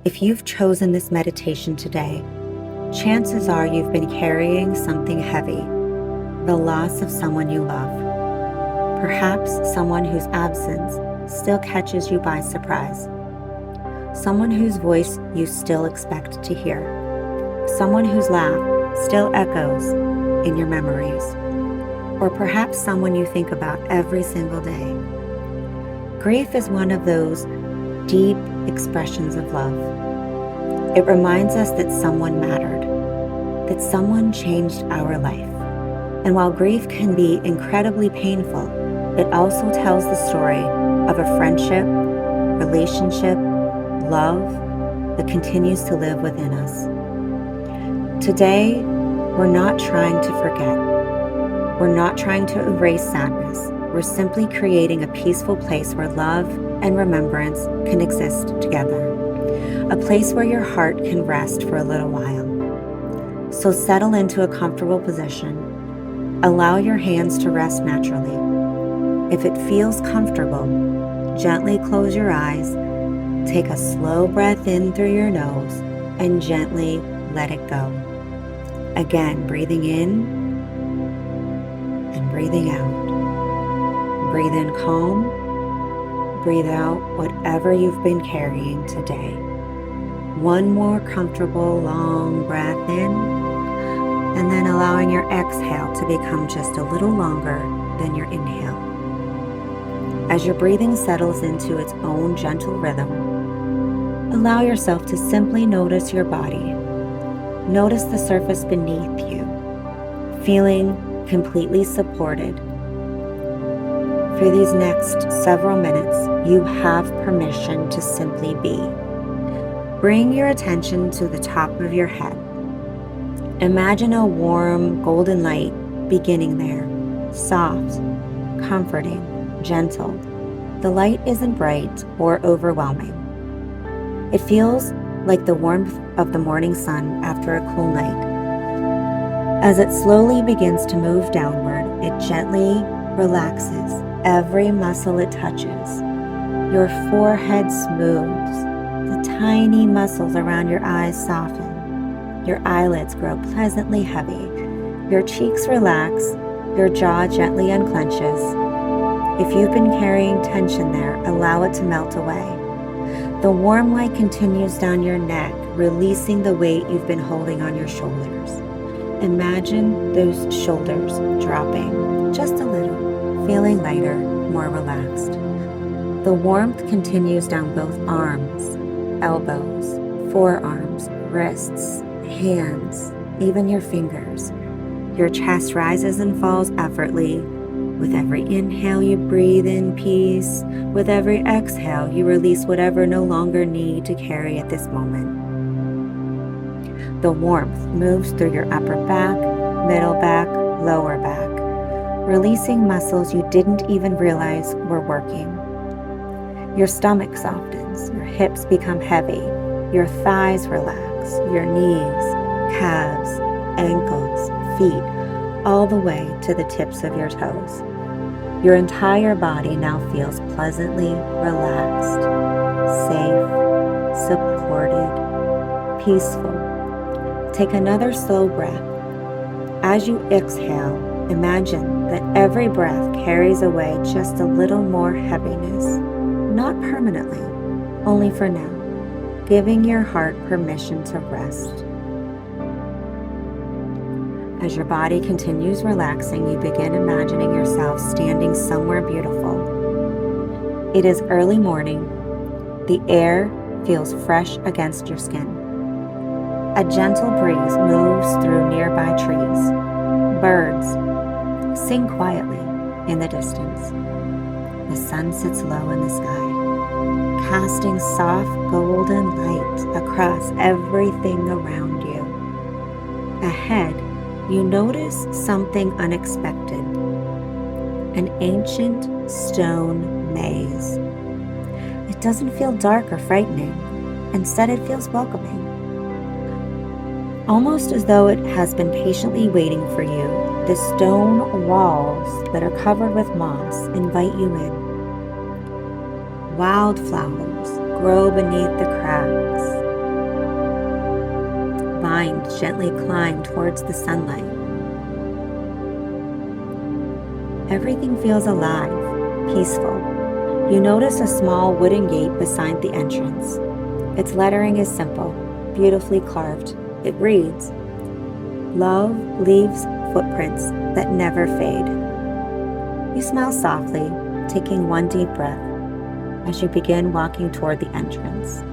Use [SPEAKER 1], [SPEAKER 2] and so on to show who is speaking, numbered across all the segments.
[SPEAKER 1] If you've chosen this meditation today, chances are you've been carrying something heavy, the loss of someone you love. Perhaps someone whose absence still catches you by surprise. Someone whose voice you still expect to hear. Someone whose laugh still echoes in your memories. Or perhaps someone you think about every single day. Grief is one of those deep expressions of love. It reminds us that someone mattered, that someone changed our life. And while grief can be incredibly painful, it also tells the story of a friendship, relationship, love that continues to live within us. Today, we're not trying to forget. We're not trying to erase sadness. We're simply creating a peaceful place where love and remembrance can exist together. A place where your heart can rest for a little while. So settle into a comfortable position. Allow your hands to rest naturally. If it feels comfortable, gently close your eyes, take a slow breath in through your nose, and gently let it go. Again, breathing in and breathing out. Breathe in calm. Breathe out whatever you've been carrying today. One more comfortable, long breath in, and then allowing your exhale to become just a little longer than your inhale. As your breathing settles into its own gentle rhythm, allow yourself to simply notice your body. Notice the surface beneath you, feeling completely supported. For these next several minutes, you have permission to simply be. Bring your attention to the top of your head. Imagine a warm, golden light beginning there, soft, comforting, gentle. The light isn't bright or overwhelming. It feels like the warmth of the morning sun after a cool night. As it slowly begins to move downward, it gently relaxes every muscle it touches. Your forehead smooths. The tiny muscles around your eyes soften. Your eyelids grow pleasantly heavy. Your cheeks relax. Your jaw gently unclenches. If you've been carrying tension there, allow it to melt away. The warm light continues down your neck, releasing the weight you've been holding on your shoulders. Imagine those shoulders dropping just a little, feeling lighter, more relaxed. The warmth continues down both arms, elbows, forearms, wrists, hands, even your fingers. Your chest rises and falls effortlessly. With every inhale, you breathe in peace. With every exhale, you release whatever no longer need to carry at this moment. The warmth moves through your upper back, middle back, lower back, releasing muscles you didn't even realize were working. Your stomach softens, your hips become heavy, your thighs relax, your knees, calves, ankles, feet, all the way to the tips of your toes. Your entire body now feels pleasantly relaxed, safe, supported, peaceful. Take another slow breath. As you exhale, imagine that every breath carries away just a little more heaviness, not permanently, only for now, giving your heart permission to rest. As your body continues relaxing, you begin imagining yourself standing somewhere beautiful. It is early morning. The air feels fresh against your skin. A gentle breeze moves through nearby trees. Birds sing quietly in the distance. The sun sits low in the sky, casting soft golden light across everything around you. Ahead, you notice something unexpected, an ancient stone maze. It doesn't feel dark or frightening. Instead, it feels welcoming. Almost as though it has been patiently waiting for you, the stone walls that are covered with moss invite you in. Wildflowers grow beneath the cracks, behind gently climb towards the sunlight. Everything feels alive, peaceful. You notice a small wooden gate beside the entrance. Its lettering is simple, beautifully carved. It reads, "Love leaves footprints that never fade." You smile softly, taking one deep breath as you begin walking toward the entrance.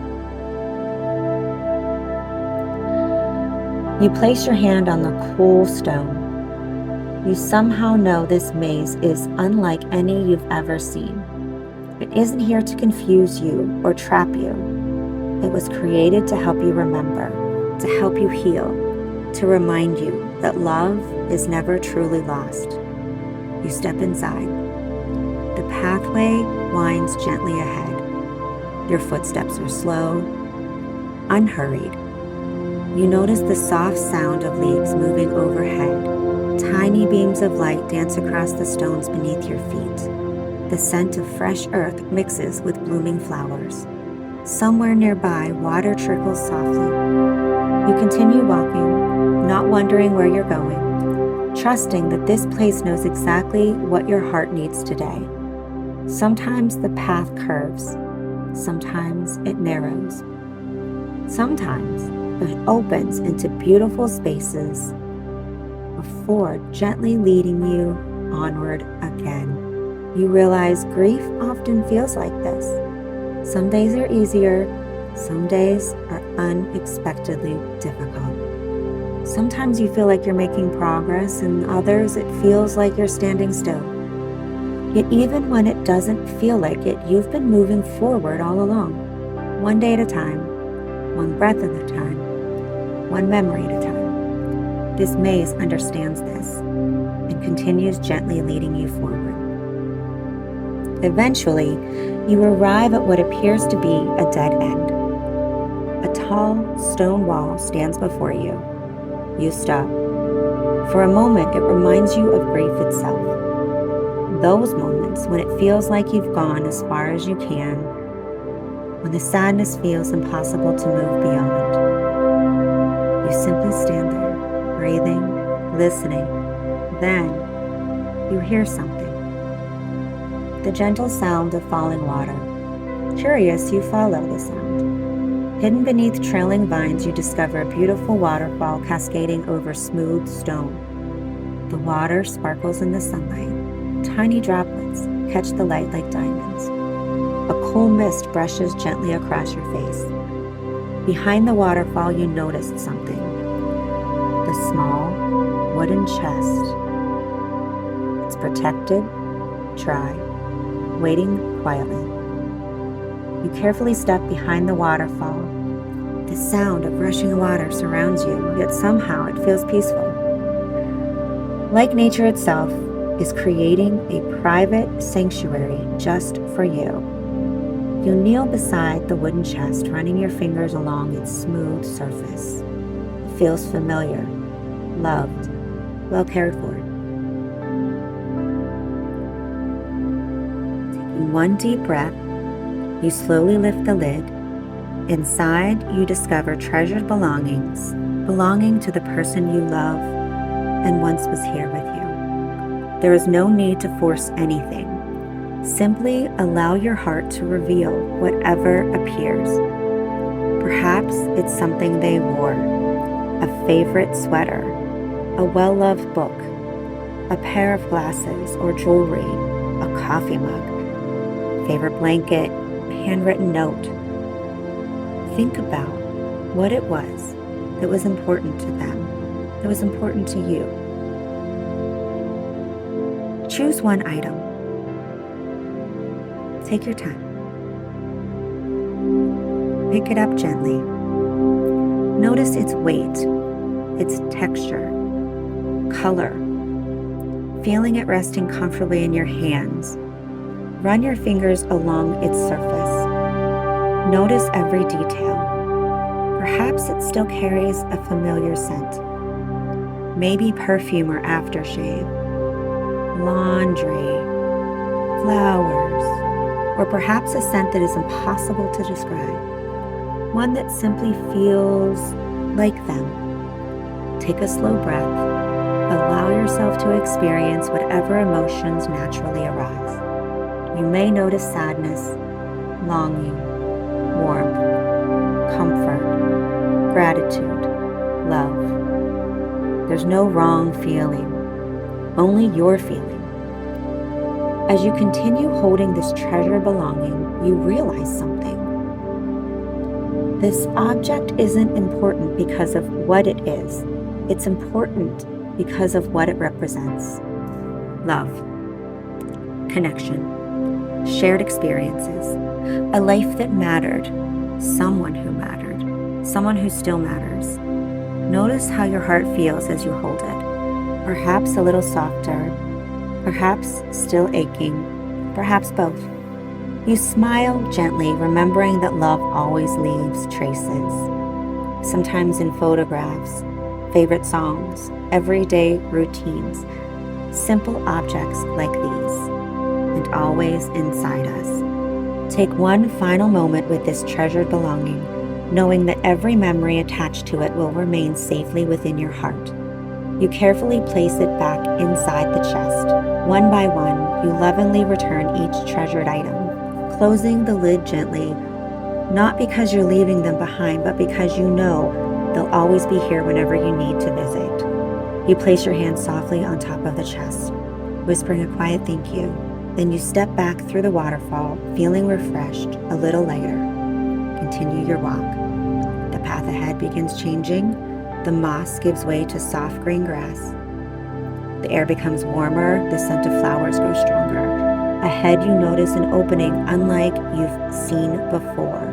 [SPEAKER 1] You place your hand on the cool stone. You somehow know this maze is unlike any you've ever seen. It isn't here to confuse you or trap you. It was created to help you remember, to help you heal, to remind you that love is never truly lost. You step inside. The pathway winds gently ahead. Your footsteps are slow, unhurried. You notice the soft sound of leaves moving overhead. Tiny beams of light dance across the stones beneath your feet. The scent of fresh earth mixes with blooming flowers. Somewhere nearby, water trickles softly. You continue walking, not wondering where you're going, trusting that this place knows exactly what your heart needs today. Sometimes the path curves. Sometimes it narrows. Sometimes it opens into beautiful spaces before gently leading you onward again. You realize grief often feels like this. Some days are easier, some days are unexpectedly difficult. Sometimes you feel like you're making progress, and others it feels like you're standing still. Yet even when it doesn't feel like it, you've been moving forward all along, one day at a time, one breath at a time, one memory at a time. This maze understands this and continues gently leading you forward. Eventually, you arrive at what appears to be a dead end. A tall stone wall stands before you. You stop. For a moment, it reminds you of grief itself. Those moments when it feels like you've gone as far as you can, when the sadness feels impossible to move beyond. You simply stand there, breathing, listening. Then, you hear something. The gentle sound of falling water. Curious, you follow the sound. Hidden beneath trailing vines, you discover a beautiful waterfall cascading over smooth stone. The water sparkles in the sunlight. Tiny droplets catch the light like diamonds. A cool mist brushes gently across your face. Behind the waterfall, you noticed something. The small wooden chest. It's protected, dry, waiting quietly. You carefully step behind the waterfall. The sound of rushing water surrounds you, yet somehow it feels peaceful. Like nature itself is creating a private sanctuary just for you. You kneel beside the wooden chest, running your fingers along its smooth surface. It feels familiar, loved, well cared for. Taking one deep breath, you slowly lift the lid. Inside, you discover treasured belongings, belonging to the person you love and once was here with you. There is no need to force anything. Simply allow your heart to reveal whatever appears. Perhaps it's something they wore, a favorite sweater, a well-loved book, a pair of glasses or jewelry, a coffee mug, favorite blanket, a handwritten note. Think about what it was that was important to them, that was important to you. Choose one item. Take your time. Pick it up gently. Notice its weight, its texture, color, feeling it resting comfortably in your hands. Run your fingers along its surface. Notice every detail. Perhaps it still carries a familiar scent. Maybe perfume or aftershave, laundry, flowers, or perhaps a scent that is impossible to describe. One that simply feels like them. Take a slow breath. Allow yourself to experience whatever emotions naturally arise. You may notice sadness, longing, warmth, comfort, gratitude, love. There's no wrong feeling, only your feeling. As you continue holding this treasured belonging, you realize something. This object isn't important because of what it is. It's important because of what it represents. Love, connection, shared experiences, a life that mattered, someone who mattered, someone who still matters. Notice how your heart feels as you hold it. Perhaps a little softer, perhaps still aching, perhaps both. You smile gently, remembering that love always leaves traces. Sometimes in photographs, favorite songs, everyday routines, simple objects like these, and always inside us. Take one final moment with this treasured belonging, knowing that every memory attached to it will remain safely within your heart. You carefully place it back inside the chest. One by one, you lovingly return each treasured item, closing the lid gently, not because you're leaving them behind, but because you know they'll always be here whenever you need to visit. You place your hand softly on top of the chest, whispering a quiet thank you. Then you step back through the waterfall, feeling refreshed, a little lighter. Continue your walk. The path ahead begins changing. The moss gives way to soft green grass. The air becomes warmer, the scent of flowers grows stronger. Ahead you notice an opening unlike you've seen before.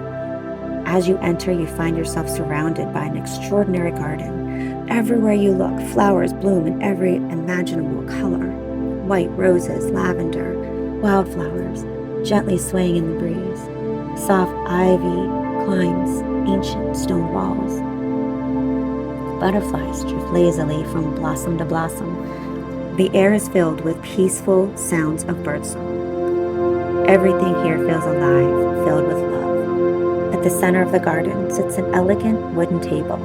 [SPEAKER 1] As you enter, you find yourself surrounded by an extraordinary garden. Everywhere you look, flowers bloom in every imaginable color. White roses, lavender, wildflowers, gently swaying in the breeze. Soft ivy climbs ancient stone walls. Butterflies drift lazily from blossom to blossom. The air is filled with peaceful sounds of birdsong. Everything here feels alive, filled with love. At the center of the garden sits an elegant wooden table.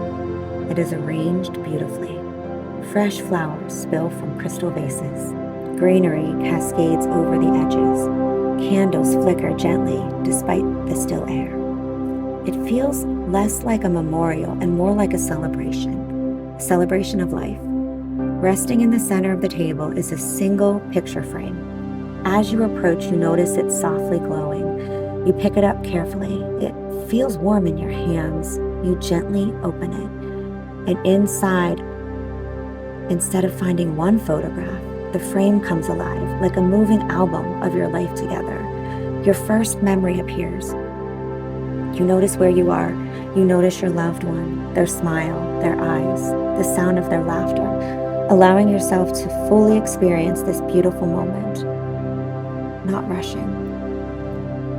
[SPEAKER 1] It is arranged beautifully. Fresh flowers spill from crystal vases. Greenery cascades over the edges. Candles flicker gently despite the still air. It feels less like a memorial and more like a celebration of life. Resting in the center of the table is a single picture frame. As you approach, you notice it softly glowing. You pick it up carefully. It feels warm in your hands. You gently open it. And inside, instead of finding one photograph, the frame comes alive, like a moving album of your life together. Your first memory appears. You notice where you are. You notice your loved one, their smile, their eyes, the sound of their laughter, allowing yourself to fully experience this beautiful moment, not rushing.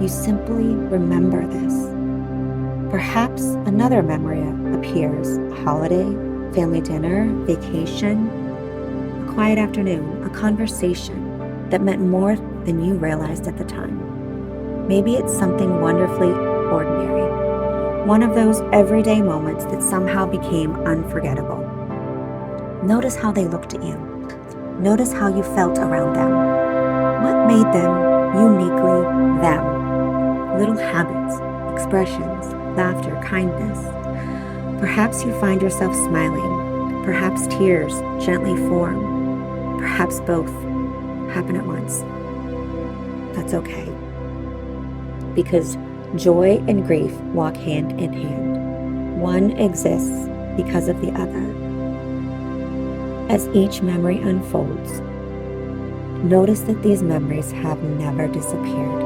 [SPEAKER 1] You simply remember this. Perhaps another memory appears, a holiday, family dinner, vacation, a quiet afternoon, a conversation that meant more than you realized at the time. Maybe it's something wonderfully ordinary, one of those everyday moments that somehow became unforgettable. Notice how they looked at you. Notice how you felt around them. What made them uniquely them? Little habits, expressions, laughter, kindness. Perhaps you find yourself smiling. Perhaps tears gently form. Perhaps both happen at once. That's okay. Because joy and grief walk hand in hand. One exists because of the other. As each memory unfolds, notice that these memories have never disappeared.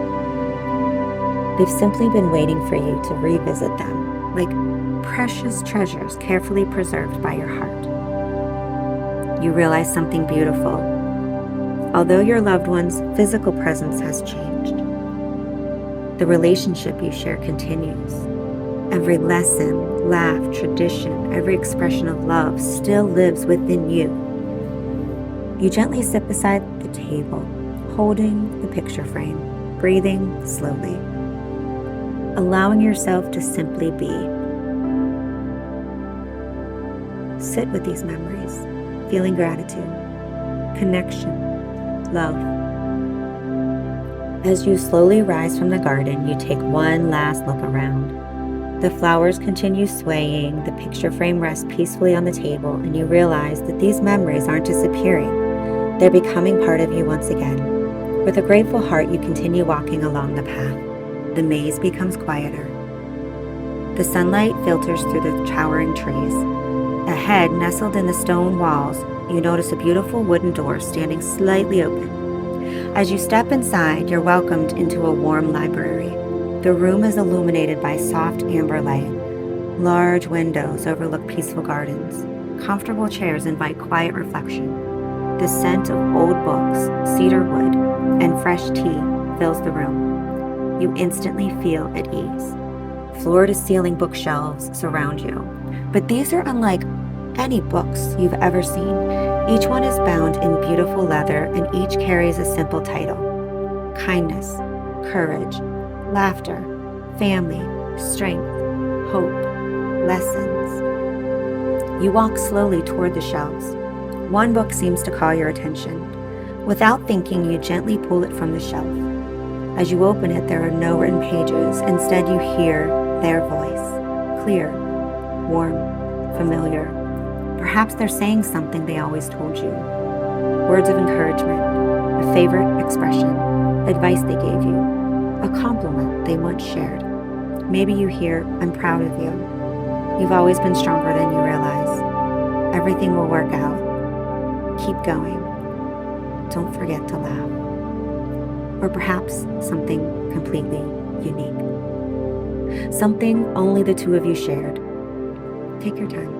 [SPEAKER 1] They've simply been waiting for you to revisit them, like precious treasures carefully preserved by your heart. You realize something beautiful. Although your loved one's physical presence has changed, the relationship you share continues. Every lesson, laugh, tradition, every expression of love still lives within you. You gently sit beside the table, holding the picture frame, breathing slowly, allowing yourself to simply be. Sit with these memories, feeling gratitude, connection, love. As you slowly rise from the garden, you take one last look around. The flowers continue swaying, the picture frame rests peacefully on the table, and you realize that these memories aren't disappearing. They're becoming part of you once again. With a grateful heart, you continue walking along the path. The maze becomes quieter. The sunlight filters through the towering trees. Ahead, nestled in the stone walls, you notice a beautiful wooden door standing slightly open. As you step inside, you're welcomed into a warm library. The room is illuminated by soft amber light. Large windows overlook peaceful gardens. Comfortable chairs invite quiet reflection. The scent of old books, cedar wood, and fresh tea fills the room. You instantly feel at ease. Floor-to-ceiling bookshelves surround you. But these are unlike any books you've ever seen. Each one is bound in beautiful leather, and each carries a simple title: kindness, courage, laughter, family, strength, hope, lessons. You walk slowly toward the shelves. One book seems to call your attention. Without thinking, you gently pull it from the shelf. As you open it, there are no written pages. Instead, you hear their voice, clear, warm, familiar. Perhaps they're saying something they always told you. Words of encouragement, a favorite expression, advice they gave you, a compliment they once shared. Maybe you hear, "I'm proud of you. You've always been stronger than you realize. Everything will work out. Keep going. Don't forget to laugh." Or perhaps something completely unique. Something only the two of you shared. Take your time.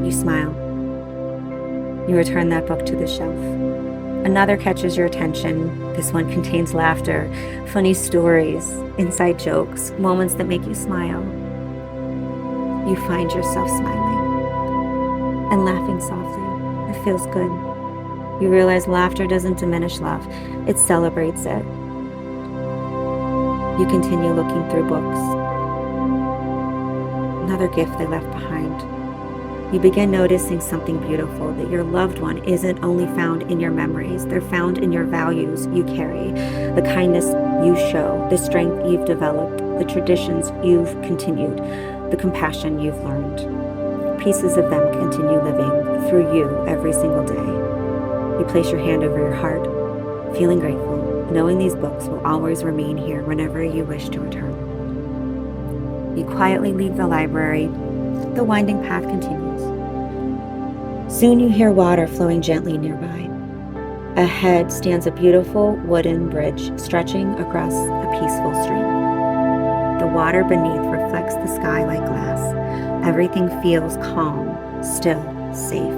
[SPEAKER 1] You smile. You return that book to the shelf. Another catches your attention. This one contains laughter, funny stories, inside jokes, moments that make you smile. You find yourself smiling and laughing softly. It feels good. You realize laughter doesn't diminish love, it celebrates it. You continue looking through books. Another gift they left behind. You begin noticing something beautiful, that your loved one isn't only found in your memories, they're found in your values you carry, the kindness you show, the strength you've developed, the traditions you've continued, the compassion you've learned. Pieces of them continue living through you every single day. You place your hand over your heart, feeling grateful, knowing these books will always remain here whenever you wish to return. You quietly leave the library. The winding path continues. Soon you hear water flowing gently nearby. Ahead stands a beautiful wooden bridge stretching across a peaceful stream. The water beneath reflects the sky like glass. Everything feels calm, still, safe.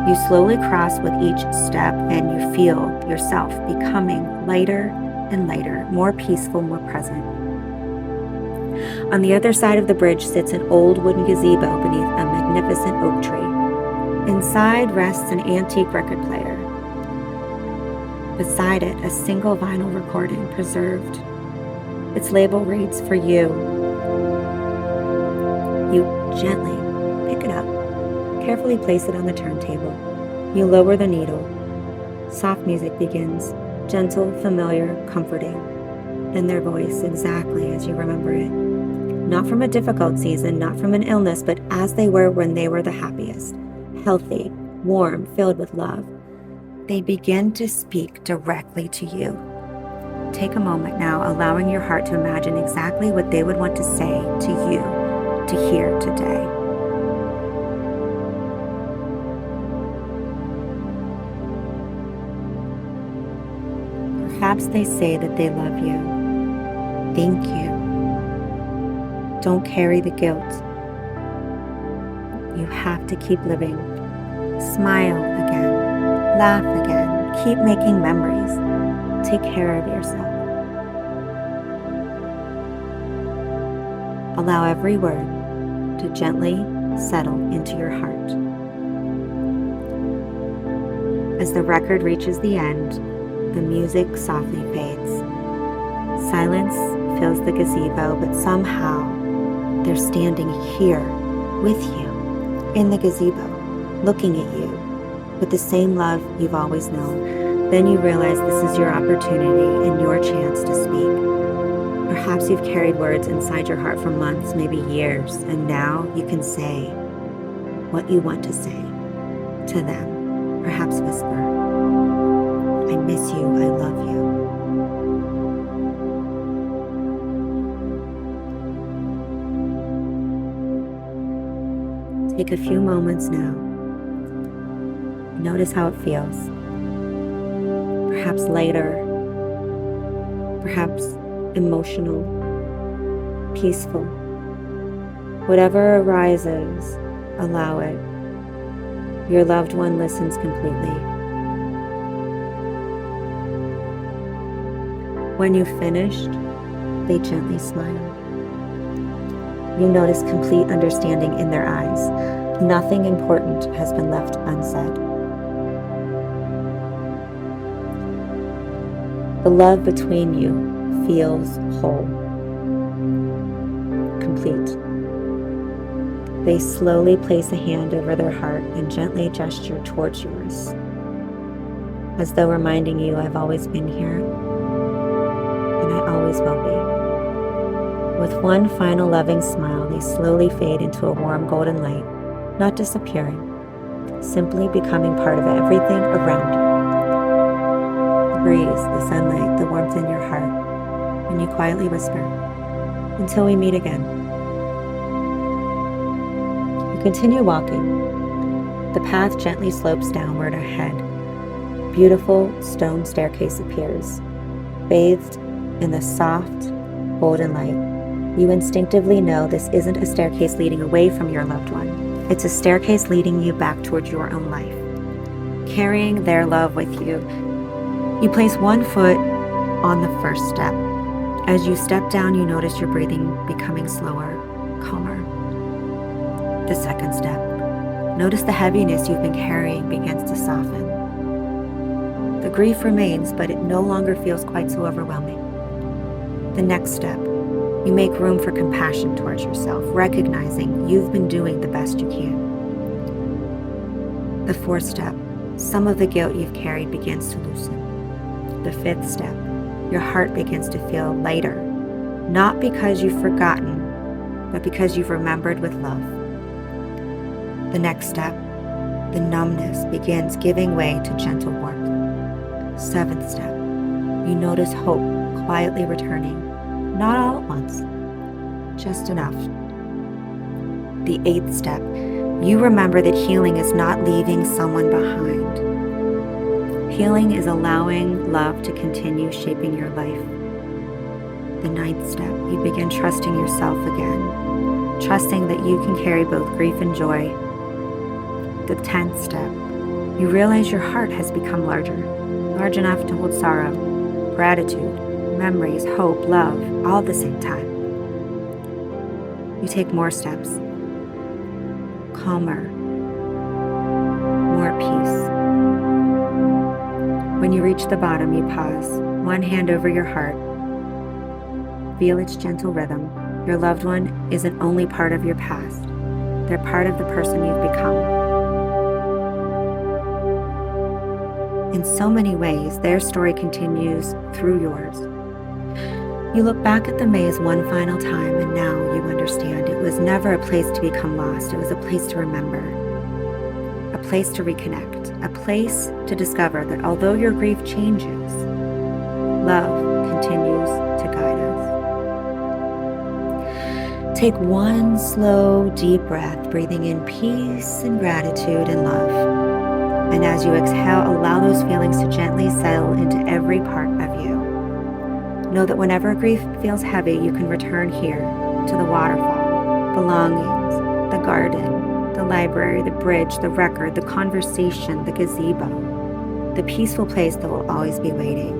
[SPEAKER 1] You slowly cross with each step, and you feel yourself becoming lighter and lighter, more peaceful, more present. On the other side of the bridge sits an old wooden gazebo beneath a magnificent oak tree. Inside rests an antique record player. Beside it, a single vinyl recording preserved. Its label reads, "For you." You gently pick it up, carefully place it on the turntable. You lower the needle. Soft music begins, gentle, familiar, comforting. Then their voice, exactly as you remember it. Not from a difficult season, not from an illness, but as they were when they were the happiest. Healthy, warm, filled with love. They begin to speak directly to you. Take a moment now, allowing your heart to imagine exactly what they would want to say to you to hear today. Perhaps they say that they love you. Thank you. Don't carry the guilt. You have to keep living. Smile again. Laugh again. Keep making memories. Take care of yourself. Allow every word to gently settle into your heart. As the record reaches the end, the music softly fades. Silence fills the gazebo, but somehow They're standing here with you in the gazebo, looking at you with the same love you've always known. Then you realize this is your opportunity and your chance to speak. Perhaps you've carried words inside your heart for months, maybe years, and now you can say what you want to say to them. Perhaps whisper, I miss you, I love you. Take a few moments now. Notice how it feels. Perhaps lighter, perhaps emotional, peaceful. Whatever arises, allow it. Your loved one listens completely. When you've finished, they gently smile. You notice complete understanding in their eyes. Nothing important has been left unsaid. The love between you feels whole, complete. They slowly place a hand over their heart and gently gesture towards yours, as though reminding you, I've always been here, and I always will be. With one final loving smile, they slowly fade into a warm golden light, not disappearing, simply becoming part of everything around you. The breeze, the sunlight, the warmth in your heart, and you quietly whisper, until we meet again. You continue walking. The path gently slopes downward ahead. Beautiful stone staircase appears, bathed in the soft golden light. You instinctively know this isn't a staircase leading away from your loved one. It's a staircase leading you back towards your own life, carrying their love with you. You place one foot on the first step. As you step down, you notice your breathing becoming slower, calmer. The second step. Notice the heaviness you've been carrying begins to soften. The grief remains, but it no longer feels quite so overwhelming. The next step. You make room for compassion towards yourself, recognizing you've been doing the best you can. The fourth step, some of the guilt you've carried begins to loosen. The fifth step, your heart begins to feel lighter, not because you've forgotten, but because you've remembered with love. The next step, the numbness begins giving way to gentle warmth. Seventh step, you notice hope quietly returning. Not all at once, just enough. The eighth step, you remember that healing is not leaving someone behind. Healing is allowing love to continue shaping your life. The ninth step, you begin trusting yourself again, trusting that you can carry both grief and joy. The 10th step, you realize your heart has become larger, large enough to hold sorrow, gratitude, memories, hope, love, all at the same time. You take more steps. Calmer. More peace. When you reach the bottom, you pause, one hand over your heart. Feel its gentle rhythm. Your loved one isn't only part of your past. They're part of the person you've become. In so many ways, their story continues through yours. You look back at the maze one final time, and now you understand it was never a place to become lost. It was a place to remember, a place to reconnect, a place to discover that although your grief changes, love continues to guide us. Take one slow, deep breath, breathing in peace and gratitude and love. And as you exhale, allow those feelings to gently settle into every part of you. Know that whenever grief feels heavy, you can return here to the waterfall, belongings, the garden, the library, the bridge, the record, the conversation, the gazebo, the peaceful place that will always be waiting.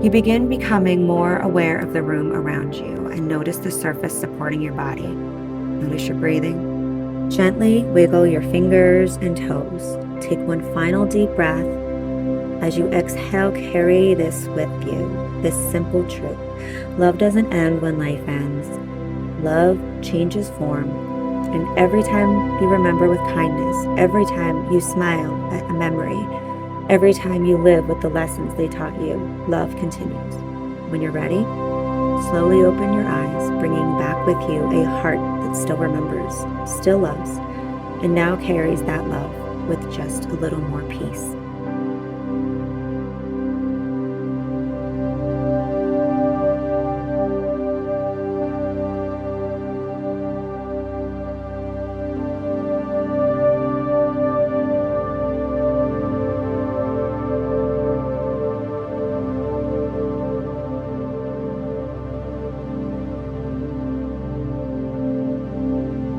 [SPEAKER 1] You begin becoming more aware of the room around you and notice the surface supporting your body. Notice your breathing. Gently wiggle your fingers and toes. Take one final deep breath. As you exhale, carry this with you, this simple truth. Love doesn't end when life ends. Love changes form, and every time you remember with kindness, every time you smile at a memory, every time you live with the lessons they taught you, love continues. When you're ready, slowly open your eyes, bringing back with you a heart that still remembers, still loves, and now carries that love with just a little more peace.